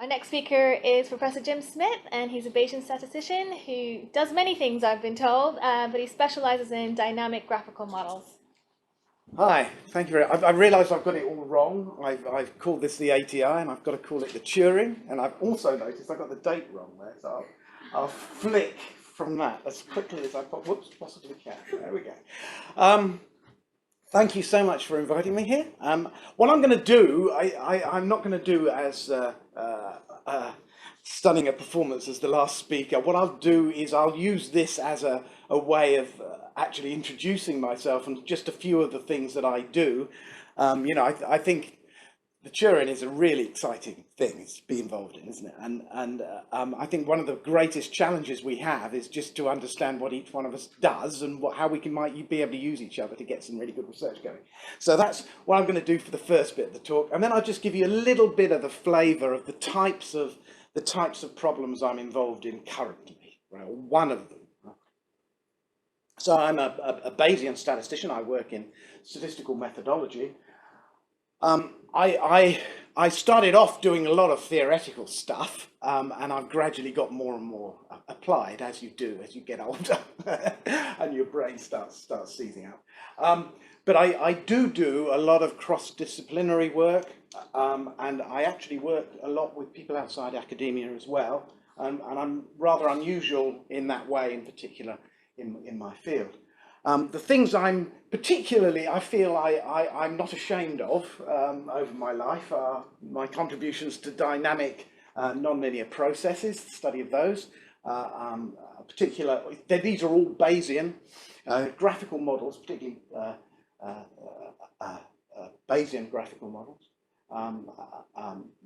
Our next speaker is Professor Jim Smith, and he's a Bayesian statistician who does many things, I've been told, but he specializes in dynamic graphical models. Hi, thank you very much. I've realised I've got it all wrong. I've called this the ATI and I've got to call it the Turing, and I've also noticed I've got the date wrong there, so I'll flick from that as quickly as I possibly can. There we go. Thank you so much for inviting me here. What I'm going to do, I'm not going to do as stunning a performance as the last speaker. What I'll do is I'll use this as a way of actually introducing myself and just a few of the things that I do. I think the Turing is a really exciting thing to be involved in, isn't it? And I think one of the greatest challenges we have is just to understand what each one of us does and how we might be able to use each other to get some really good research going. So that's what I'm going to do for the first bit of the talk, and then I'll just give you a little bit of the flavour of the types of problems I'm involved in currently. Right? One of them. So I'm a Bayesian statistician. I work in statistical methodology. I started off doing a lot of theoretical stuff, and I've gradually got more and more applied, as you do as you get older and your brain starts seizing out. But I do a lot of cross-disciplinary work, and I actually work a lot with people outside academia as well, and I'm rather unusual in that way, in particular in my field. The things I'm particularly, I feel I'm not ashamed of over my life are my contributions to dynamic nonlinear processes, the study of those. These are all Bayesian graphical models, particularly Bayesian graphical models,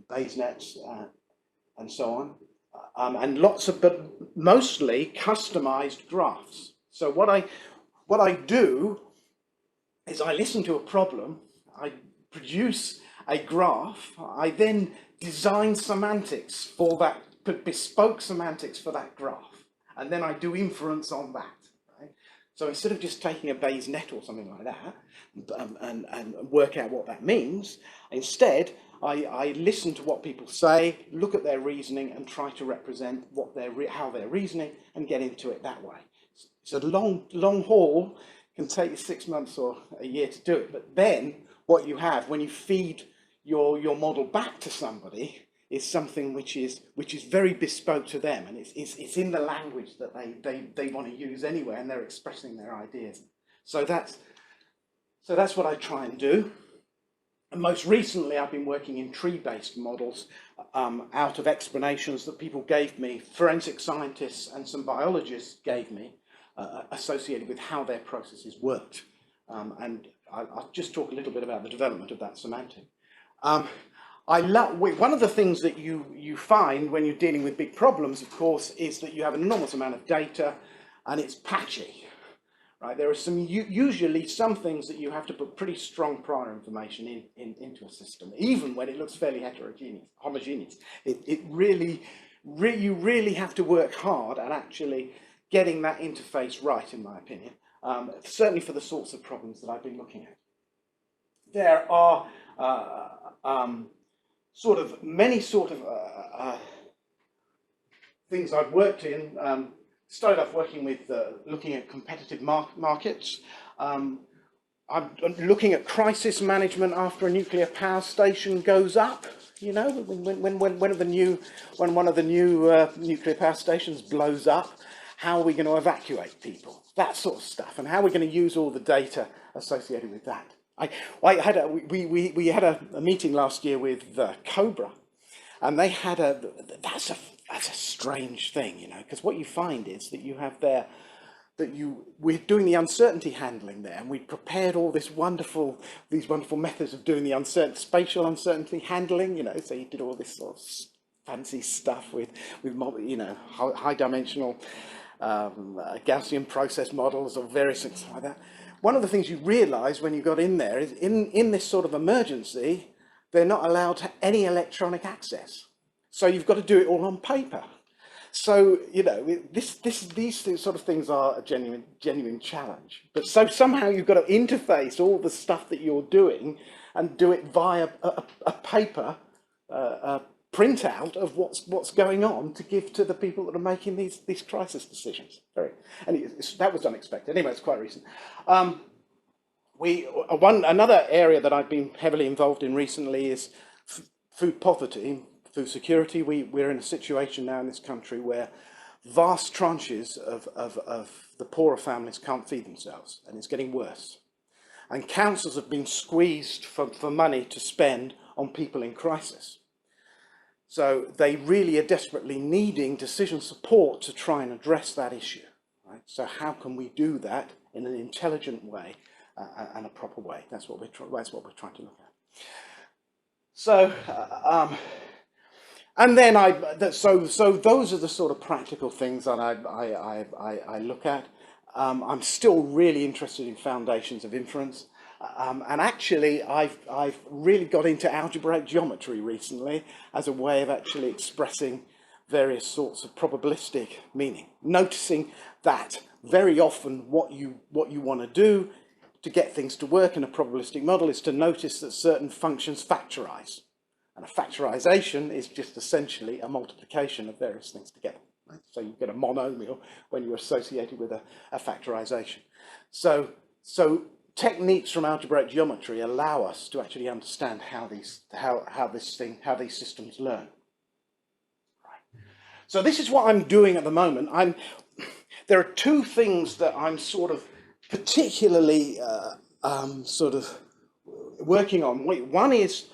Bayes nets, and so on, and but mostly customized graphs. So what I do is I listen to a problem, I produce a graph, I then design semantics for that, bespoke semantics for that graph, and then I do inference on that. Right? So instead of just taking a Bayes net or something like that and work out what that means, instead I listen to what people say, look at their reasoning, and try to represent how they're reasoning and get into it that way. It's a long haul, can take you 6 months or a year to do it, but then what you have when you feed your model back to somebody is something which is very bespoke to them, and it's in the language that they want to use anyway, and they're expressing their ideas. So that's what I try and do. And most recently, I've been working in tree-based models out of explanations that people gave me, forensic scientists and some biologists gave me, associated with how their processes worked. And I'll just talk a little bit about the development of that semantic. One of the things that you find when you're dealing with big problems, of course, is that you have an enormous amount of data and it's patchy. Right? There are usually some things that you have to put pretty strong prior information into a system, even when it looks fairly homogeneous. You really have to work hard at actually getting that interface right, in my opinion, certainly for the sorts of problems that I've been looking at. There are many things I've worked in. Started off working with looking at competitive markets. I'm looking at crisis management after a nuclear power station goes up. You know, when one of the new nuclear power stations blows up, how are we going to evacuate people? That sort of stuff, and how are we going to use all the data associated with that. We had a meeting last year with Cobra, and they had that's a strange thing, you know, because what you find is that you have there we're doing the uncertainty handling there, and we prepared all these wonderful methods of doing the spatial uncertainty handling, you know. So you did all this sort of fancy stuff with high dimensional Gaussian process models or various things like that. One of the things you realise when you got in there is in this sort of emergency, they're not allowed to any electronic access. So you've got to do it all on paper. So, you know, these sort of things are a genuine challenge. But so somehow you've got to interface all the stuff that you're doing and do it via a paper printout of what's going on to give to the people that are making these crisis decisions. That was unexpected. Anyway, it's quite recent. Another area that I've been heavily involved in recently is food poverty, food security. We're in a situation now in this country where vast tranches of the poorer families can't feed themselves, and it's getting worse. And councils have been squeezed for money to spend on people in crisis. So they really are desperately needing decision support to try and address that issue. Right? So how can we do that in an intelligent way and a proper way? That's what we're trying to look at. So, and then so those are the sort of practical things that I look at. I'm still really interested in foundations of inference. And actually, I've really got into algebraic geometry recently as a way of actually expressing various sorts of probabilistic meaning. Noticing that very often what you want to do to get things to work in a probabilistic model is to notice that certain functions factorize. And a factorization is just essentially a multiplication of various things together. Right? So you get a monomial when you're associated with a factorization. So techniques from algebraic geometry allow us to actually understand how these systems learn. Right. So this is what I'm doing at the moment. There are two things that I'm sort of particularly sort of working on. One is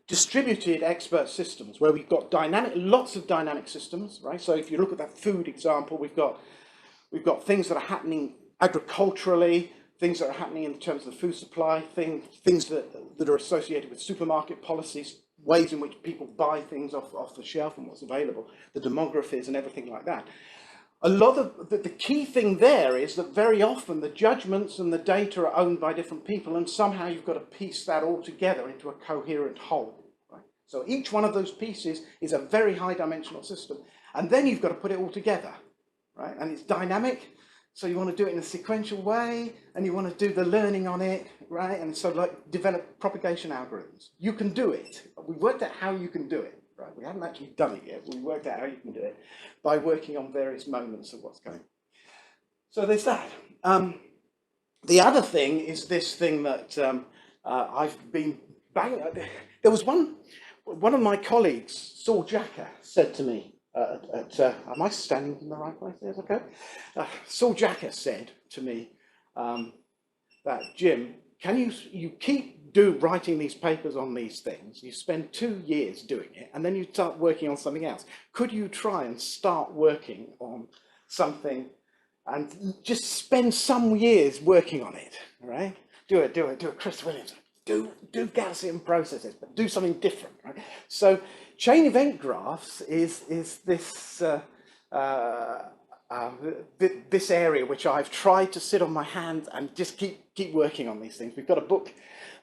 distributed expert systems, where we've got lots of dynamic systems. Right. So if you look at that food example, we've got things that are happening agriculturally, things that are happening in terms of the food supply, things that are associated with supermarket policies, ways in which people buy things off the shelf and what's available, the demographies and everything like that. A lot of the key thing there is that very often the judgments and the data are owned by different people, and somehow you've got to piece that all together into a coherent whole. Right? So each one of those pieces is a very high dimensional system, and then you've got to put it all together, right? And it's dynamic. So you want to do it in a sequential way, and you want to do the learning on it, right? And so like develop propagation algorithms. You can do it. We worked out how you can do it, right? We haven't actually done it yet. We worked out how you can do it by working on various moments of what's going on. So there's that. The other thing is this thing that I've been banging. There was one of my colleagues, Saul Jacker, said to me, am I standing in the right place? Yes, okay. Saul Jacker said to me that, Jim, can you keep writing these papers on these things? You spend 2 years doing it, and then you start working on something else. Could you try and start working on something and just spend some years working on it, right? Do it, Chris Williams. Do Gaussian processes, but do something different, right? So chain event graphs is this this area which I've tried to sit on my hands and just keep working on these things. We've got a book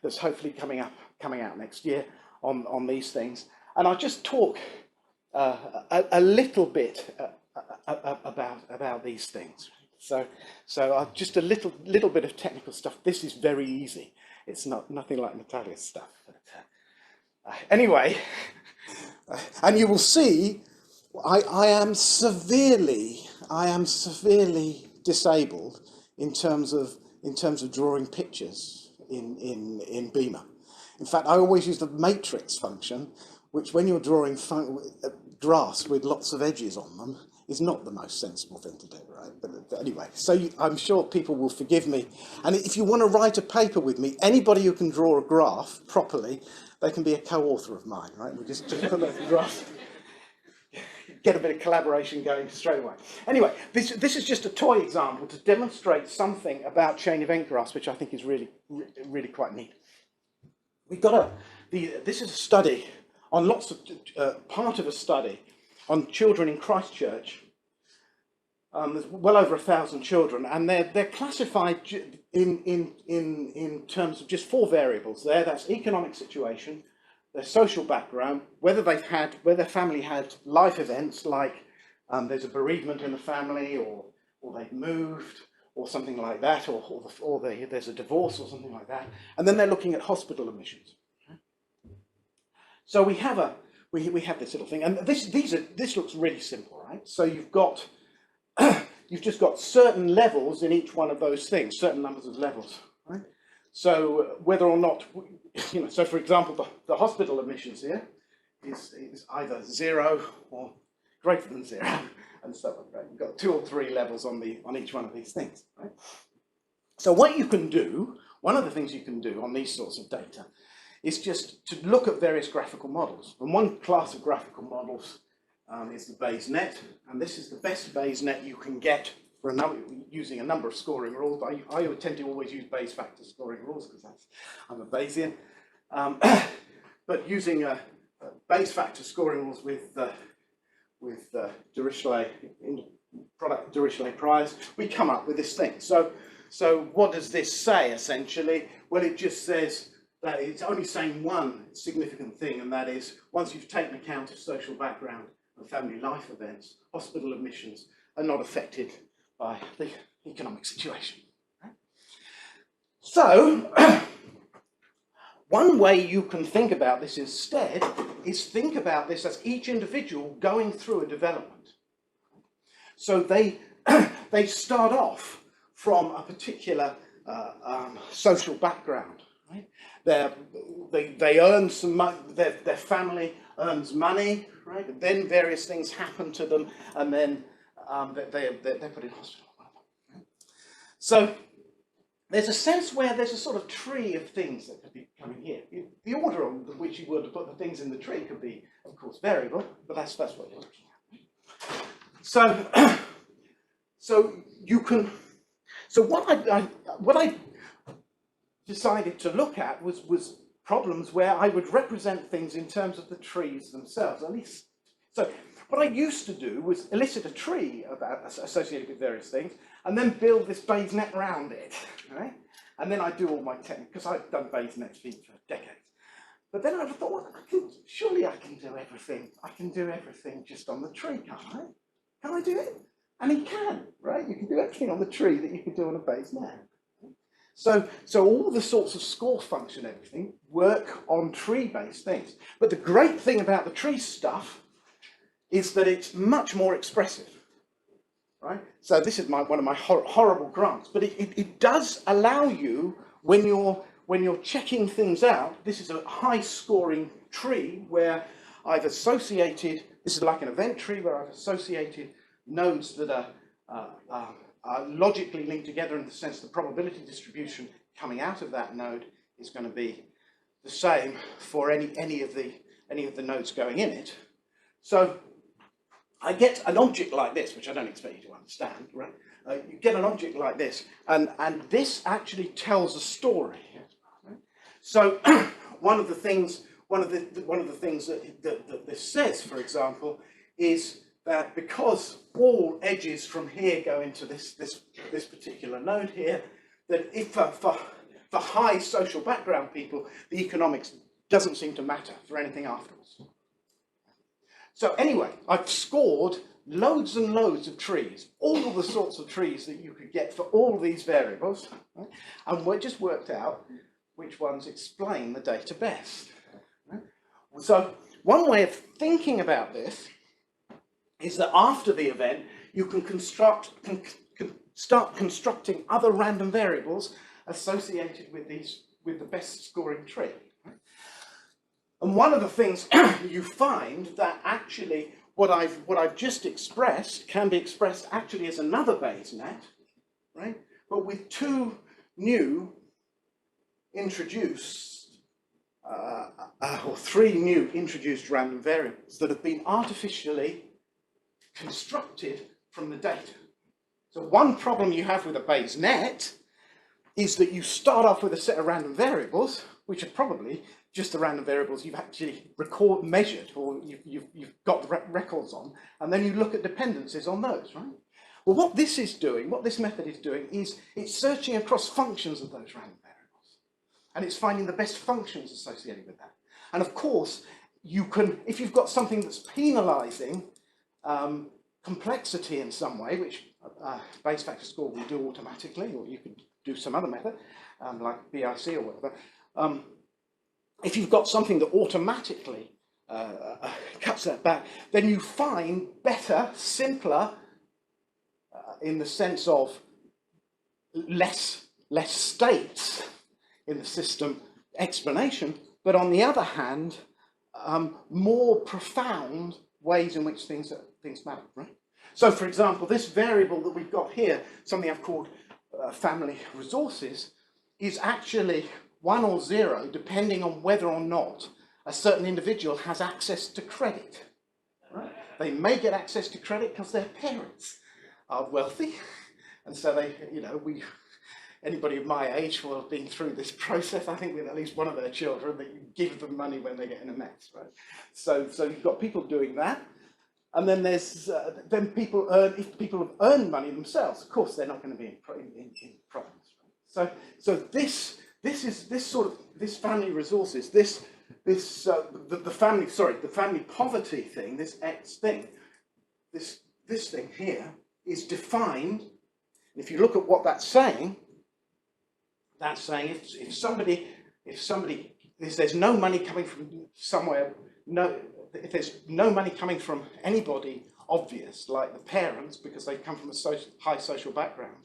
that's hopefully coming out next year on these things, and I'll just talk a little bit about these things. So just a little bit of technical stuff. This is very easy. It's nothing like Natalia's stuff. But, anyway, and you will see, I am severely disabled in terms of drawing pictures in Beamer. In fact, I always use the matrix function, which when you're drawing graphs with lots of edges on them, is not the most sensible thing to do, right? But anyway, so I'm sure people will forgive me. And if you want to write a paper with me, anybody who can draw a graph properly, they can be a co-author of mine, right? We just put the graph, get a bit of collaboration going straight away. Anyway, this is just a toy example to demonstrate something about chain event graphs, which I think is really quite neat. This is a study on part of a study on children in Christchurch. There's well over 1,000 children, and they're classified in terms of just 4 variables there. That's economic situation, their social background, whether their family had life events like there's a bereavement in the family, or they've moved, or something like that, or there's a divorce or something like that, and then they're looking at hospital admissions. So we have we have this little thing, and this looks really simple, right? So you've got you've just got certain levels in each one of those things, certain numbers of levels, right? So whether or not, you know, so for example, the hospital admissions here is either 0 or greater than 0, and so on, right? You've got 2 or 3 levels on each one of these things, right? So what you can do, one of the things you can do on these sorts of data is just to look at various graphical models. And one class of graphical models is the Bayes net, and this is the best Bayes net you can get for using a number of scoring rules. I tend to always use Bayes factor scoring rules because I'm a Bayesian. But using Bayes factor scoring rules with Dirichlet, product Dirichlet priors, we come up with this thing. So what does this say essentially? Well, it just says that it's only saying one significant thing, and that is once you've taken account of social background and family life events, hospital admissions are not affected by the economic situation. Right? So one way you can think about this instead is think about this as each individual going through a development. So they start off from a particular social background. Right? They earn some money, their family earns money, right? And then various things happen to them, and then they're put in hospital. Right? So there's a sense where there's a sort of tree of things that could be coming here. The order in which you were to put the things in the tree could be, of course, variable, but that's what you're looking at. So you can. So what I decided to look at was problems where I would represent things in terms of the trees themselves, at least. So what I used to do was elicit a tree associated with various things, and then build this Bayes net around it, right? And then I do all my technique, because I've done Bayes nets for decades. But then I thought, well, surely I can do everything. I can do everything just on the tree, can't I? Can I do it? And you can, right? You can do everything on the tree that you can do on a Bayes net. So all the sorts of score function, everything, work on tree-based things. But the great thing about the tree stuff is that it's much more expressive, right? So this is one of my horrible grants, but it does allow you, when you're checking things out, this is a high-scoring tree where I've associated, this is like an event tree where I've associated nodes that are logically linked together in the sense the probability distribution coming out of that node is going to be the same for any of the nodes going in it. So I get an object like this, which I don't expect you to understand, right? You get an object like this, and this actually tells a story. Right? So one of the things that this says, for example, is that because all edges from here go into this particular node here, that if for high social background people, the economics doesn't seem to matter for anything afterwards. So anyway, I've scored loads and loads of trees, all the sorts of trees that you could get for all these variables, right? And we just worked out which ones explain the data best. Right? So one way of thinking about this is that after the event, you can start constructing other random variables associated with the best scoring tree. Right? And one of the things you find that actually what I've just expressed can be expressed actually as another Bayes net, right? But with 2 new introduced or 3 new introduced random variables that have been artificially constructed from the data. So one problem you have with a Bayes net is that you start off with a set of random variables, which are probably just the random variables you've actually measured, or you've got the records on, and then you look at dependencies on those, right? Well, what this is doing, what this method is doing, is it's searching across functions of those random variables, and it's finding the best functions associated with that. And of course, you can, if you've got something that's penalizing complexity in some way, which Bayes factor score will do automatically, or you could do some other method, like BIC or whatever. If you've got something that automatically cuts that back, then you find better, simpler, in the sense of less states in the system explanation, but on the other hand, more profound ways in which things matter, right? So, for example, this variable that we've got here, something I've called family resources, is actually 1 or 0, depending on whether or not a certain individual has access to credit. Right? They may get access to credit because their parents are wealthy, and so they, anybody of my age will have been through this process, I think, with at least one of their children, that you give them money when they get in a mess, right? So you've got people doing that, and then there's then people earn. If people have earned money themselves, of course, they're not going to be in problems. Right? So this family resources, the family poverty thing, this X thing, this thing here is defined. If you look at what that's saying if there's no money coming from somewhere, if there's no money coming from anybody obvious, like the parents, because they've come from a high social background,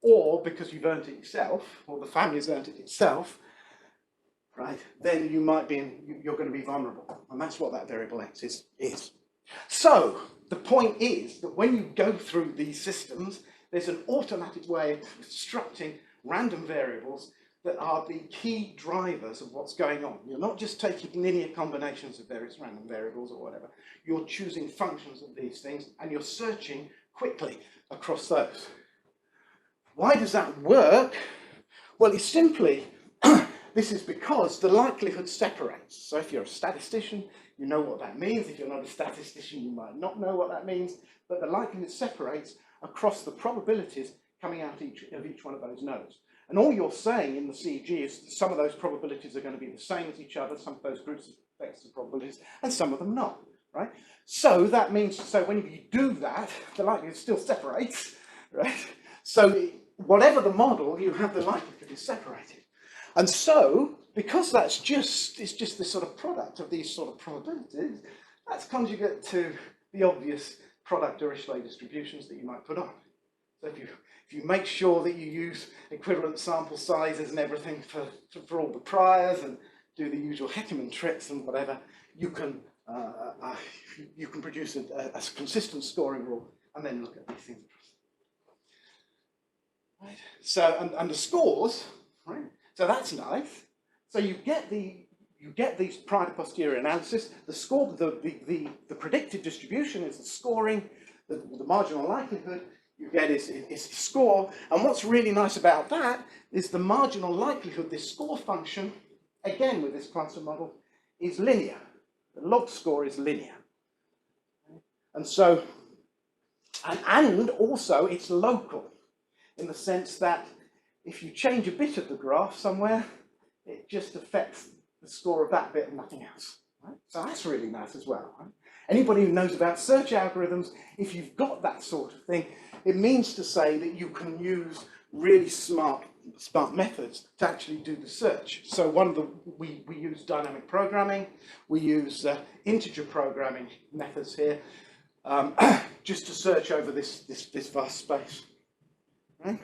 or because you've earned it yourself, or the family's earned it itself, right? Then you're going to be vulnerable, and that's what that variable X is. So the point is that when you go through these systems, there's an automatic way of constructing random variables that are the key drivers of what's going on. You're not just taking linear combinations of various random variables or whatever. You're choosing functions of these things, and you're searching quickly across those. Why does that work? Well, it's simply, this is because the likelihood separates. So if you're a statistician, you know what that means. If you're not a statistician, you might not know what that means. But the likelihood separates across the probabilities coming out of each one of those nodes. And all you're saying in the CEG is that some of those probabilities are going to be the same as each other, some of those groups of vectors of probabilities, and some of them not, right? So that means, when you do that, the likelihood still separates, right? So whatever the model, you have the likelihood is separated. And so, because it's just this sort of product of these sort of probabilities, that's conjugate to the obvious product Dirichlet distributions that you might put on. So if you make sure that you use equivalent sample sizes and everything for all the priors, and do the usual Heckman tricks and whatever, you can produce a consistent scoring rule, and then look at these things. Right. So and the scores, right? So that's nice. So you get these prior to posterior analysis. The score, the predicted distribution is the scoring. The marginal likelihood you get is the score. And what's really nice about that is the marginal likelihood, this score function, again with this quantum model, is linear. The log score is linear. And so, and also it's local, in the sense that if you change a bit of the graph somewhere, it just affects the score of that bit and nothing else. Right? So that's really nice as well. Right? Anybody who knows about search algorithms, if you've got that sort of thing, it means to say that you can use really smart methods to actually do the search. So we use dynamic programming, we use integer programming methods here, just to search over this vast space. Right?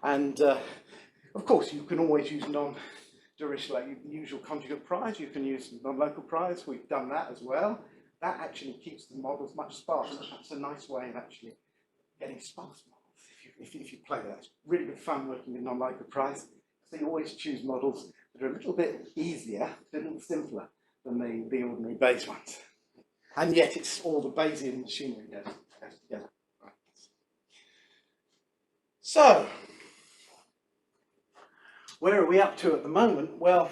And of course, you can always use non-Dirichlet, the usual conjugate priors. You can use non-local priors. We've done that as well. That actually keeps the models much sparser. That's a nice way of actually getting sparse models. If you play that, it's really good fun working with non-local priors. So you always choose models that are a little bit easier, a little simpler than the ordinary Bayes ones. And yet it's all the Bayesian machinery goes together. Right. So, where are we up to at the moment? Well,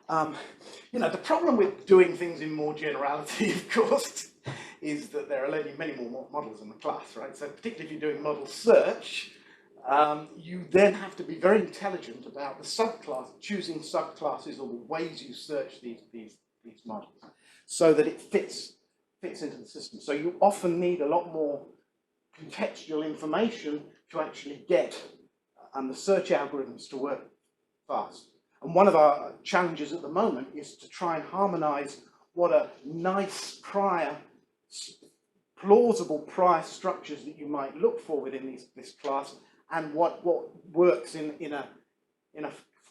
the problem with doing things in more generality, of course, is that there are many more models in the class, right? So particularly if you're doing model search, you then have to be very intelligent about the subclass, choosing subclasses or the ways you search these models, so that it fits into the system. So you often need a lot more contextual information to actually get the search algorithms to work fast. And one of our challenges at the moment is to try and harmonize what are nice plausible prior structures that you might look for within this class, and what works in a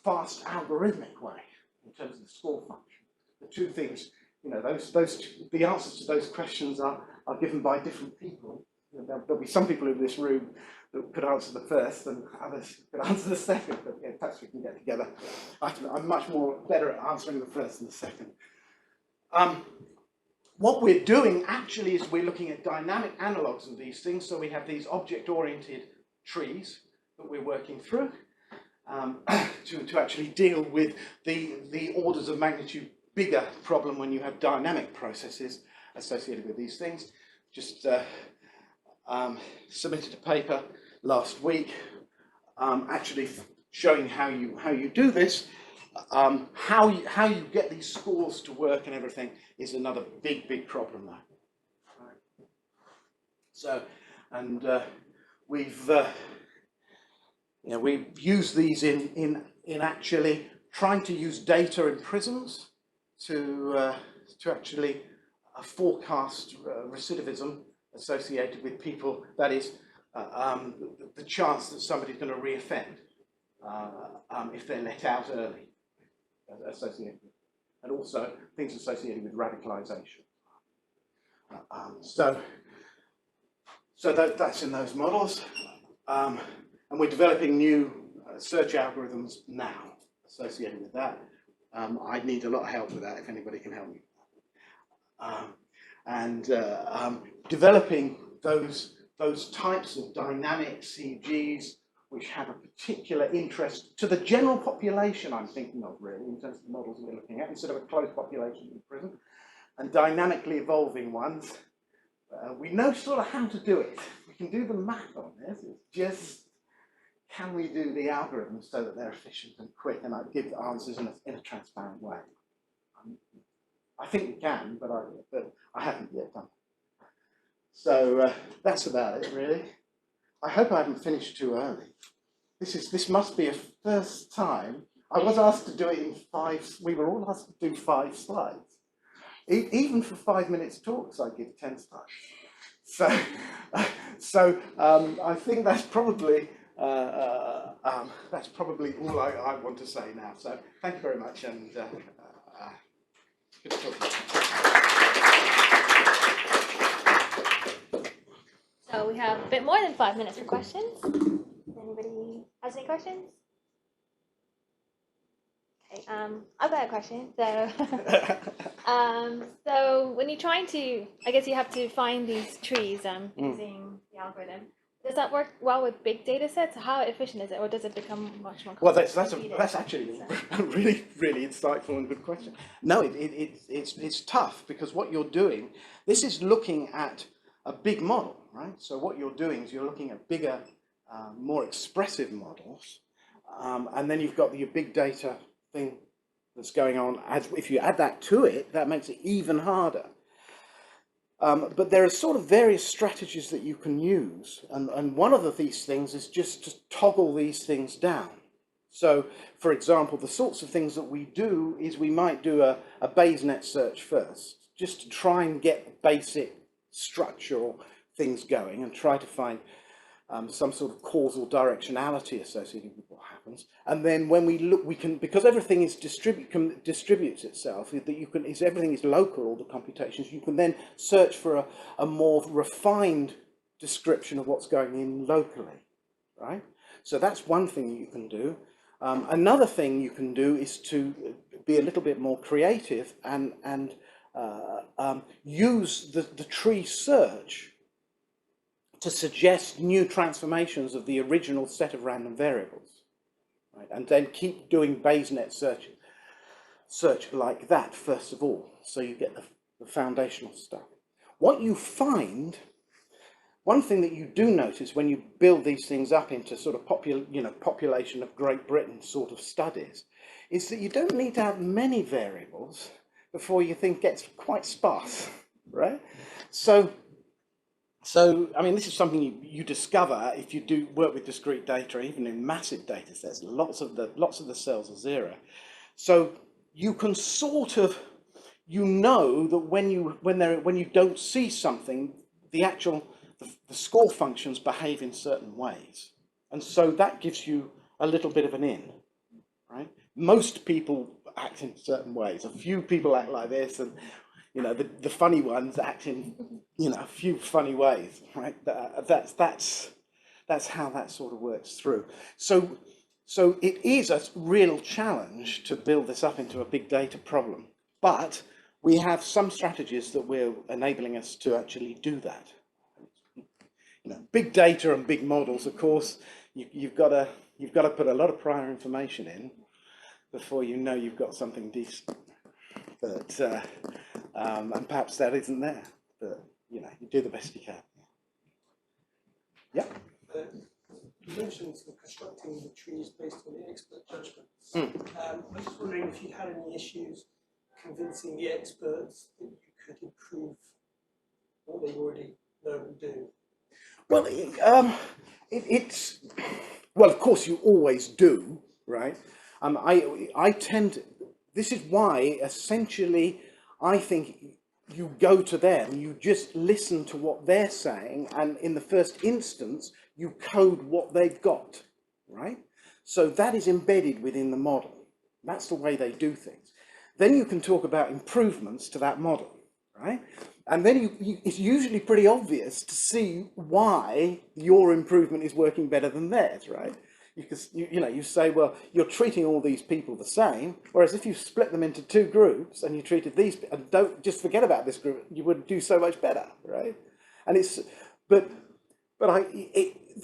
fast algorithmic way in terms of the score function. The two things, you know, the answers to those questions are given by different people. There'll be some people in this room that could answer the first, and others could answer the second. But yeah, perhaps we can get together. I'm much better at answering the first than the second. What we're doing actually is we're looking at dynamic analogues of these things. So we have these object-oriented trees that we're working through to actually deal with the orders of magnitude bigger problem when you have dynamic processes associated with these things. Just submitted a paper last week, actually showing how you do this. How you get these scores to work and everything is another big problem though. Right. So, and we've used these in actually trying to use data in prisons to actually forecast recidivism associated with people. That is, the chance that somebody's going to reoffend if they're let out early, associated with, and also things associated with radicalization. So that's in those models, and we're developing new search algorithms now associated with that. I need a lot of help with that if anybody can help me. Developing those types of dynamic CEGs which have a particular interest to the general population, I'm thinking of really, in terms of the models we're looking at, instead of a closed population in prison, and dynamically evolving ones. We know sort of how to do it. We can do the math on this. It's just, can we do the algorithms so that they're efficient and quick and give the answers in a transparent way? I think we can, but I haven't yet done it. So that's about it, really. I hope I haven't finished too early. This must be a first time. I was asked to do it in 5. We were all asked to do 5 slides. Even for 5 minutes talks, I give 10 slides. So I think that's probably all I want to say now. So thank you very much, and good to talk to you. So we have a bit more than 5 minutes for questions. Anybody has any questions? Okay, I've got a question. So, so when you're trying to, I guess you have to find these trees using the algorithm. Does that work well with big data sets? How efficient is it, or does it become much more complicated? Well, that's actually a really insightful and good question. No, it's tough, because what you're doing, this is looking at a big model, right? So what you're doing is you're looking at bigger, more expressive models, and then you've got your big data thing that's going on. If you add that to it, that makes it even harder. But there are sort of various strategies that you can use, and one of these things is just to toggle these things down. So, for example, the sorts of things that we do is we might do a Bayesian search first, just to try and get basic structural things going and try to find some sort of causal directionality associated with what happens. And then when we look, we can, because everything is distributes itself, that you can, everything is local, all the computations, you can then search for a more refined description of what's going in locally, right? So that's one thing you can do. Another thing you can do is to be a little bit more creative and use the tree search to suggest new transformations of the original set of random variables, right? And then keep doing Bayesian search like that first of all, so you get the foundational stuff. What you find, one thing that you do notice when you build these things up into sort of population of Great Britain sort of studies, is that you don't need to have many variables before you think it gets quite sparse, right? So, I mean, this is something you discover if you do work with discrete data, even in massive data sets. Lots of the cells are zero. So you can sort of you know that when you don't see something, the score functions behave in certain ways, and so that gives you a little bit of an in, right? Most people act in certain ways. A few people act like this, and you know the funny ones act in a few funny ways, right? That's how that sort of works through. So it is a real challenge to build this up into a big data problem, but we have some strategies that we're enabling us to actually do that. You know, big data and big models, of course, you've got to put a lot of prior information in before you know you've got something decent. But and perhaps that isn't there. But you know, you do the best you can. Yeah. You mentioned sort of constructing the trees based on the expert judgments. I was just wondering if you had any issues convincing the experts that you could improve what they already know and do. Well, well, of course you always do, right? I tend to, this is why essentially I think you go to them, you just listen to what they're saying, and in the first instance you code what they've got, right? So that is embedded within the model. That's the way they do things. Then you can talk about improvements to that model, right? And then it's usually pretty obvious to see why your improvement is working better than theirs, right? Because you say, well, you're treating all these people the same, whereas if you split them into two groups and you treated these, and don't just forget about this group, you would do so much better, right? And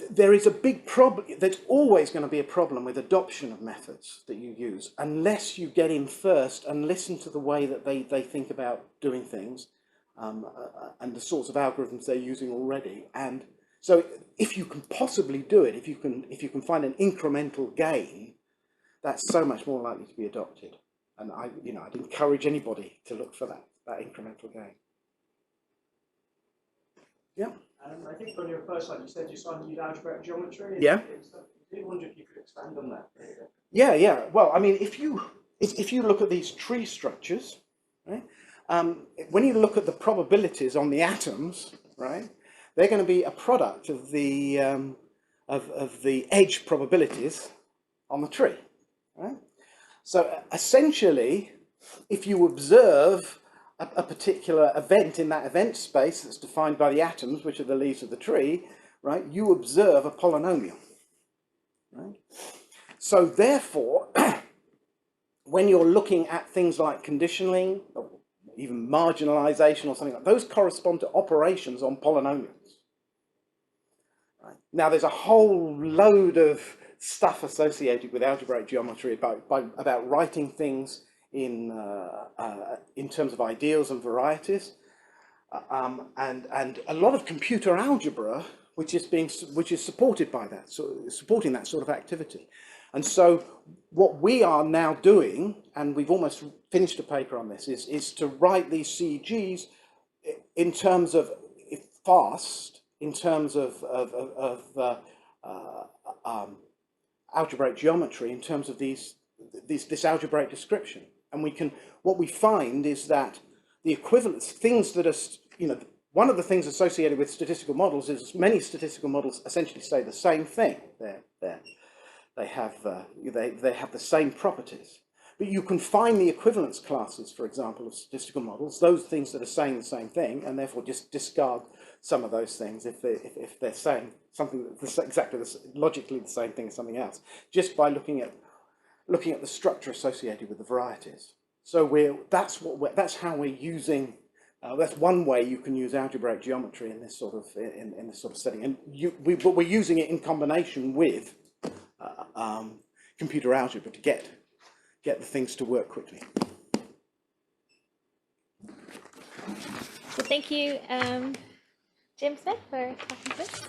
there is a big problem. There's always going to be a problem with adoption of methods that you use unless you get in first and listen to the way that they think about doing things, and the sorts of algorithms they're using already. And so if you can possibly do it, if you can find an incremental gain, that's so much more likely to be adopted. And I'd encourage anybody to look for that incremental gain. Yeah. I think on your first slide you said you started to use algebraic geometry. Yeah. I wonder if you could expand on that. Yeah. Well, I mean, if you look at these tree structures, right? When you look at the probabilities on the atoms, right, they're going to be a product of the edge probabilities on the tree, right? So essentially, if you observe a particular event in that event space that's defined by the atoms, which are the leaves of the tree, right, you observe a polynomial, right? So therefore, when you're looking at things like conditioning, or even marginalization or something like that, those correspond to operations on polynomials. Right? Now, there's a whole load of stuff associated with algebraic geometry about writing things in terms of ideals and varieties, and a lot of computer algebra which is supported by that, supporting that sort of activity. And so what we are now doing, and we've almost finished a paper on this, is to write these CEGs in terms of fast, in terms of algebraic geometry, in terms of this algebraic description. And what we find is that the equivalent things that are, one of the things associated with statistical models is many statistical models essentially say the same thing. They have the same properties. But you can find the equivalence classes, for example, of statistical models, those things that are saying the same thing, and therefore just discard some of those things if they're saying something that's exactly logically the same thing as something else, just by looking at the structure associated with the varieties. So that's how we're using. That's one way you can use algebraic geometry in this sort of setting, and but we're using it in combination with computer algebra to get the things to work quickly. Well, thank you, Jim Smith, for talking to us.